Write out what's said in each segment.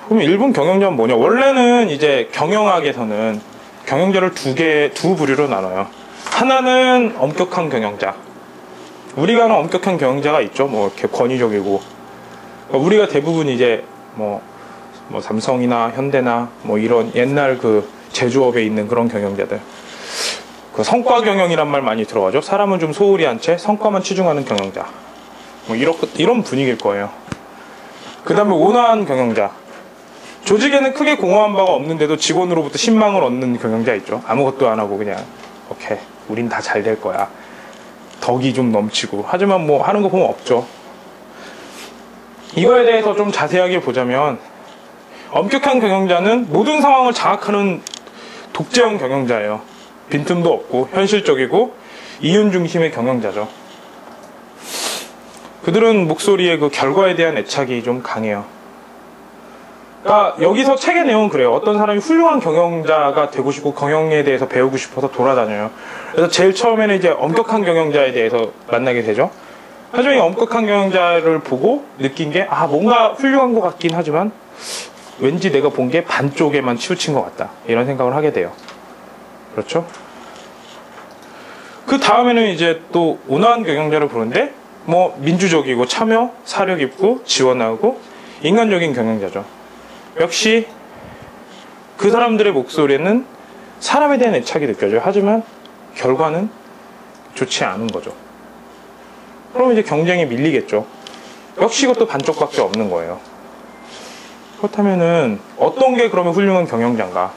그럼 일본 경영자는 뭐냐? 원래는 이제 경영학에서는 경영자를 두 부류로 나눠요. 하나는 엄격한 경영자. 우리가 아는 엄격한 경영자가 있죠. 뭐 이렇게 권위적이고. 우리가 대부분 이제 뭐 삼성이나 현대나 뭐 이런 옛날 그 제조업에 있는 그런 경영자들. 그 성과 경영이란 말 많이 들어가죠. 사람은 좀 소홀히 한 채 성과만 치중하는 경영자. 뭐 이런 분위기일 거예요. 그 다음에 온화한 경영자. 조직에는 크게 공헌한 바가 없는데도 직원으로부터 신망을 얻는 경영자 있죠. 아무것도 안 하고 그냥 오케이 우린 다 잘 될 거야. 덕이 좀 넘치고. 하지만 뭐 하는 거 보면 없죠. 이거에 대해서 좀 자세하게 보자면 엄격한 경영자는 모든 상황을 장악하는 독재형 경영자예요. 빈틈도 없고 현실적이고 이윤 중심의 경영자죠. 그들은 목소리의 그 결과에 대한 애착이 좀 강해요. 그러니까 여기서 책의 내용은 그래요. 어떤 사람이 훌륭한 경영자가 되고 싶고 경영에 대해서 배우고 싶어서 돌아다녀요. 그래서 제일 처음에는 이제 엄격한 경영자에 대해서 만나게 되죠. 하지만 이 엄격한 경영자를 보고 느낀 게 뭔가 훌륭한 것 같긴 하지만 왠지 내가 본 게 반쪽에만 치우친 것 같다. 이런 생각을 하게 돼요. 그렇죠? 그 다음에는 이제 또 온화한 경영자를 보는데 뭐 민주적이고 참여, 사려 깊고 지원하고 인간적인 경영자죠. 역시 그 사람들의 목소리에는 사람에 대한 애착이 느껴져요. 하지만 결과는 좋지 않은 거죠. 그럼 이제 경쟁에 밀리겠죠. 역시 이것도 반쪽밖에 없는 거예요. 그렇다면은 어떤 게 그러면 훌륭한 경영자인가?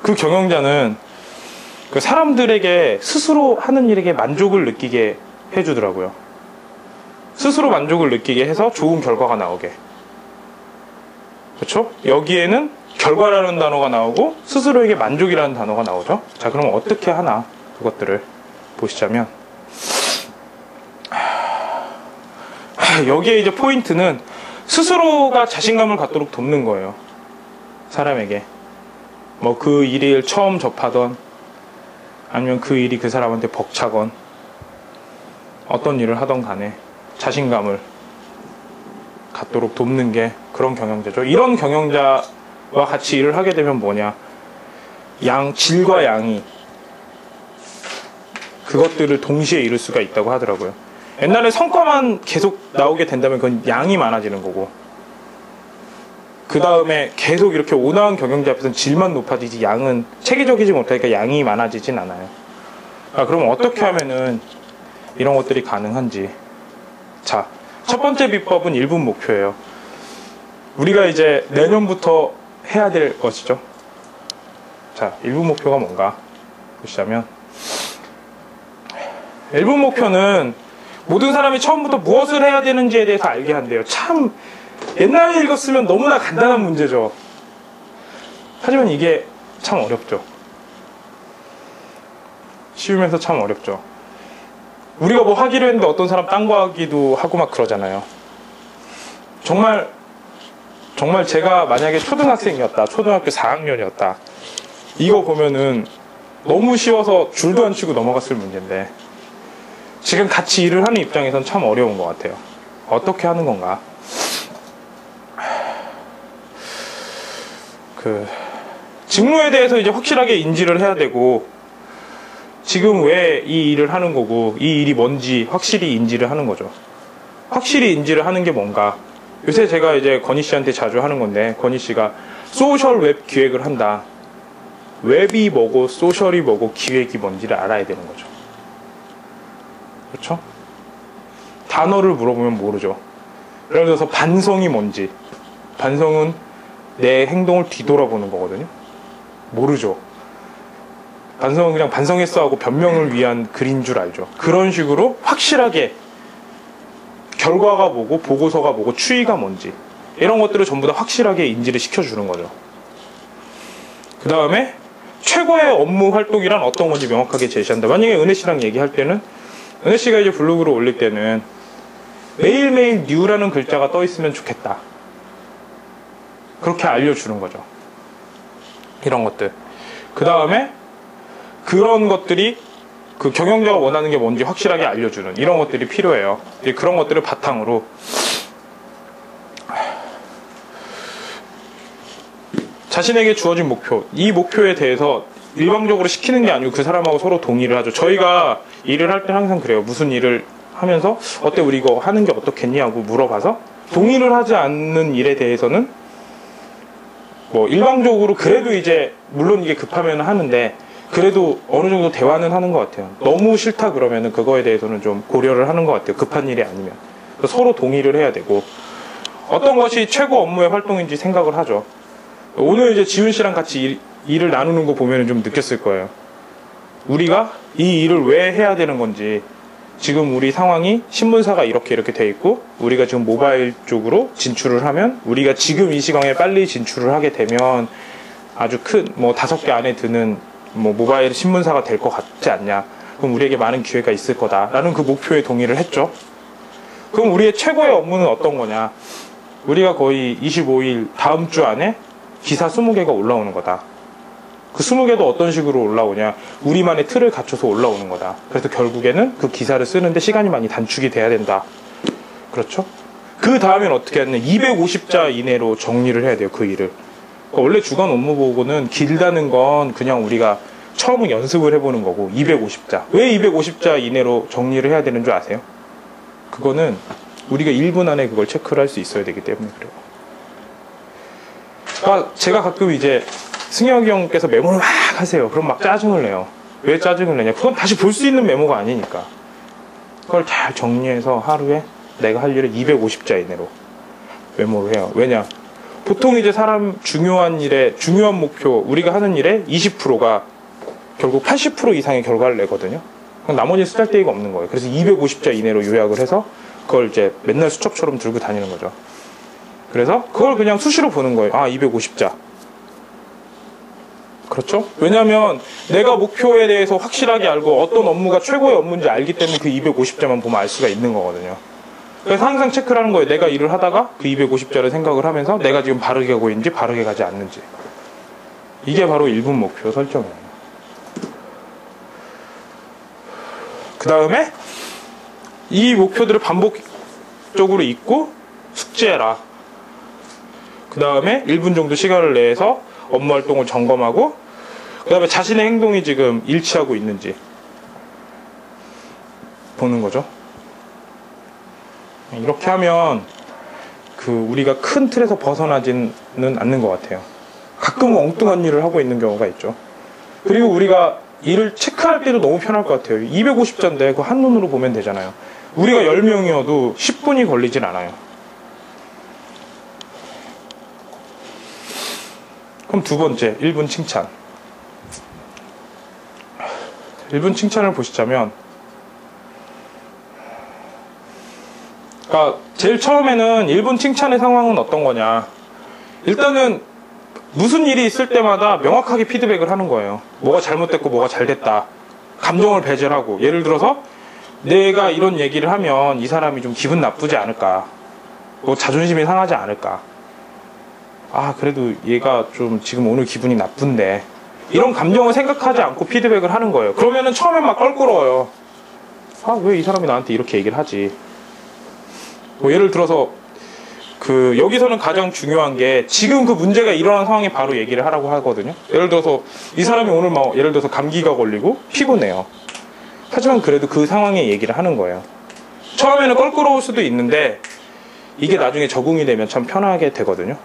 그 경영자는 그 사람들에게 스스로 하는 일에게 만족을 느끼게 해주더라고요. 스스로 만족을 느끼게 해서 좋은 결과가 나오게. 그렇죠? 여기에는 결과라는 단어가 나오고 스스로에게 만족이라는 단어가 나오죠. 자, 그럼 어떻게 하나 그것들을 보시자면 여기에 이제 포인트는 스스로가 자신감을 갖도록 돕는 거예요. 사람에게 뭐 그 일을 처음 접하던 아니면 그 일이 그 사람한테 벅차건 어떤 일을 하던 간에 자신감을 갖도록 돕는 게 그런 경영자죠. 이런 경영자와 같이 일을 하게 되면 뭐냐, 질과 양이 그것들을 동시에 이룰 수가 있다고 하더라고요. 옛날에 성과만 계속 나오게 된다면 그건 양이 많아지는 거고, 그 다음에 계속 이렇게 온화한 경영자 앞에서는 질만 높아지지 양은 체계적이지 못하니까 양이 많아지진 않아요. 그럼 어떻게 하면은 이런 것들이 가능한지. 자, 첫 번째 비법은 1분 목표예요. 우리가 이제 내년부터 해야 될 것이죠. 자, 1분 목표가 뭔가 보시자면 1분 목표는 모든 사람이 처음부터 무엇을 해야 되는지에 대해서 알게 한대요. 참 옛날에 읽었으면 너무나 간단한 문제죠. 하지만 이게 참 어렵죠. 쉬우면서 참 어렵죠. 우리가 뭐 하기로 했는데 어떤 사람 딴 거 하기도 하고 막 그러잖아요. 정말 제가 만약에 초등학생이었다, 초등학교 4학년이었다, 이거 보면은 너무 쉬워서 줄도 안 치고 넘어갔을 문제인데 지금 같이 일을 하는 입장에선 참 어려운 것 같아요. 어떻게 하는 건가? 직무에 대해서 이제 확실하게 인지를 해야 되고, 지금 왜 이 일을 하는 거고 이 일이 뭔지 확실히 인지를 하는 거죠. 확실히 인지를 하는 게 뭔가. 요새 제가 이제 건희 씨한테 자주 하는 건데, 건희 씨가 소셜 웹 기획을 한다. 웹이 뭐고 소셜이 뭐고 기획이 뭔지를 알아야 되는 거죠. 그렇죠? 단어를 물어보면 모르죠. 예를 들어서 반성이 뭔지, 반성은 내 행동을 뒤돌아보는 거거든요. 모르죠. 반성은 그냥 반성했어 하고 변명을 위한 글인 줄 알죠. 그런 식으로 확실하게 결과가 뭐고 보고서가 뭐고 추이가 뭔지 이런 것들을 전부 다 확실하게 인지를 시켜주는 거죠. 그 다음에 최고의 업무 활동이란 어떤 건지 명확하게 제시한다. 만약에 은혜 씨랑 얘기할 때는, 은혜 씨가 이제 블로그로 올릴 때는 매일매일 뉴라는 글자가 떠 있으면 좋겠다, 그렇게 알려주는 거죠. 이런 것들. 그 다음에 그런 것들이 그 경영자가 원하는 게 뭔지 확실하게 알려주는 이런 것들이 필요해요. 그런 것들을 바탕으로 자신에게 주어진 목표, 이 목표에 대해서 일방적으로 시키는 게 아니고 그 사람하고 서로 동의를 하죠. 저희가 일을 할 때 항상 그래요. 무슨 일을 하면서 어때 우리 이거 하는 게 어떻겠니 하고 물어봐서 동의를 하지 않는 일에 대해서는 뭐 일방적으로 그래도 이제 물론 이게 급하면 하는데 그래도 어느 정도 대화는 하는 것 같아요. 너무 싫다 그러면은 그거에 대해서는 좀 고려를 하는 것 같아요. 급한 일이 아니면 서로 동의를 해야 되고 어떤 것이 최고 업무의 활동인지 생각을 하죠. 오늘 이제 지훈 씨랑 같이 일을 나누는 거 보면은 좀 느꼈을 거예요. 우리가 이 일을 왜 해야 되는 건지, 지금 우리 상황이 신문사가 이렇게 돼 있고 우리가 지금 모바일 쪽으로 진출을 하면 우리가 지금 이 시간에 빨리 진출을 하게 되면 아주 큰 뭐 5개 안에 드는 뭐 모바일 신문사가 될 것 같지 않냐, 그럼 우리에게 많은 기회가 있을 거다라는 그 목표에 동의를 했죠. 그럼 우리의 최고의 업무는 어떤 거냐, 우리가 거의 25일 다음 주 안에 기사 20개가 올라오는 거다. 그 20개도 어떤 식으로 올라오냐, 우리만의 틀을 갖춰서 올라오는 거다. 그래서 결국에는 그 기사를 쓰는데 시간이 많이 단축이 돼야 된다. 그렇죠? 그 다음엔 어떻게 하냐, 250자 이내로 정리를 해야 돼요, 그 일을. 그러니까 원래 주간 업무 보고는 길다는 건 그냥 우리가 처음은 연습을 해보는 거고, 250자. 왜 250자 이내로 정리를 해야 되는 줄 아세요? 그거는 우리가 1분 안에 그걸 체크를 할 수 있어야 되기 때문에 그래요. 그러니까 제가 가끔 이제 승혁이 형께서 메모를 막 하세요. 그럼 막 짜증을 내요. 왜 짜증을 내냐, 그건 다시 볼 수 있는 메모가 아니니까. 그걸 잘 정리해서 하루에 내가 할 일을 250자 이내로 메모를 해요. 왜냐, 보통 이제 사람 중요한 일에, 중요한 목표, 우리가 하는 일의 20%가 결국 80% 이상의 결과를 내거든요. 나머지 쓰잘데기가 없는 거예요. 그래서 250자 이내로 요약을 해서 그걸 이제 맨날 수첩처럼 들고 다니는 거죠. 그래서 그걸 그냥 수시로 보는 거예요. 아, 250자. 그렇죠? 왜냐면 내가 목표에 대해서 확실하게 알고 어떤 업무가 최고의 업무인지 알기 때문에 그 250자만 보면 알 수가 있는 거거든요. 그래서 항상 체크를 하는 거예요. 내가 일을 하다가 그 250자를 생각을 하면서 내가 지금 바르게 가고 있는지 바르게 가지 않는지. 이게 바로 1분 목표 설정이에요. 그 다음에 이 목표들을 반복적으로 읽고 숙지해라. 그 다음에 1분 정도 시간을 내서 업무 활동을 점검하고, 그 다음에 자신의 행동이 지금 일치하고 있는지 보는 거죠. 이렇게 하면 우리가 큰 틀에서 벗어나지는 않는 것 같아요. 가끔은 엉뚱한 일을 하고 있는 경우가 있죠. 그리고 우리가 일을 체크할 때도 너무 편할 것 같아요. 250자인데 그거 한눈으로 보면 되잖아요. 우리가 10명이어도 10분이 걸리진 않아요. 그럼 두 번째, 1분 칭찬. 1분 칭찬을 보시자면, 그러니까 제일 처음에는 1분 칭찬의 상황은 어떤 거냐, 일단은 무슨 일이 있을 때마다 명확하게 피드백을 하는 거예요. 뭐가 잘못됐고 뭐가 잘됐다. 감정을 배제하고, 예를 들어서 내가 이런 얘기를 하면 이 사람이 좀 기분 나쁘지 않을까, 뭐 자존심이 상하지 않을까, 아 그래도 얘가 좀 지금 오늘 기분이 나쁜데, 이런 감정을 생각하지 않고 피드백을 하는 거예요. 그러면은 처음엔 막 껄끄러워요. 아 왜 이 사람이 나한테 이렇게 얘기를 하지. 뭐 예를 들어서 여기서는 가장 중요한 게 지금 그 문제가 일어난 상황에 바로 얘기를 하라고 하거든요. 예를 들어서 이 사람이 오늘 막 예를 들어서 감기가 걸리고 피곤해요. 하지만 그래도 그 상황에 얘기를 하는 거예요. 처음에는 껄끄러울 수도 있는데 이게 나중에 적응이 되면 참 편하게 되거든요.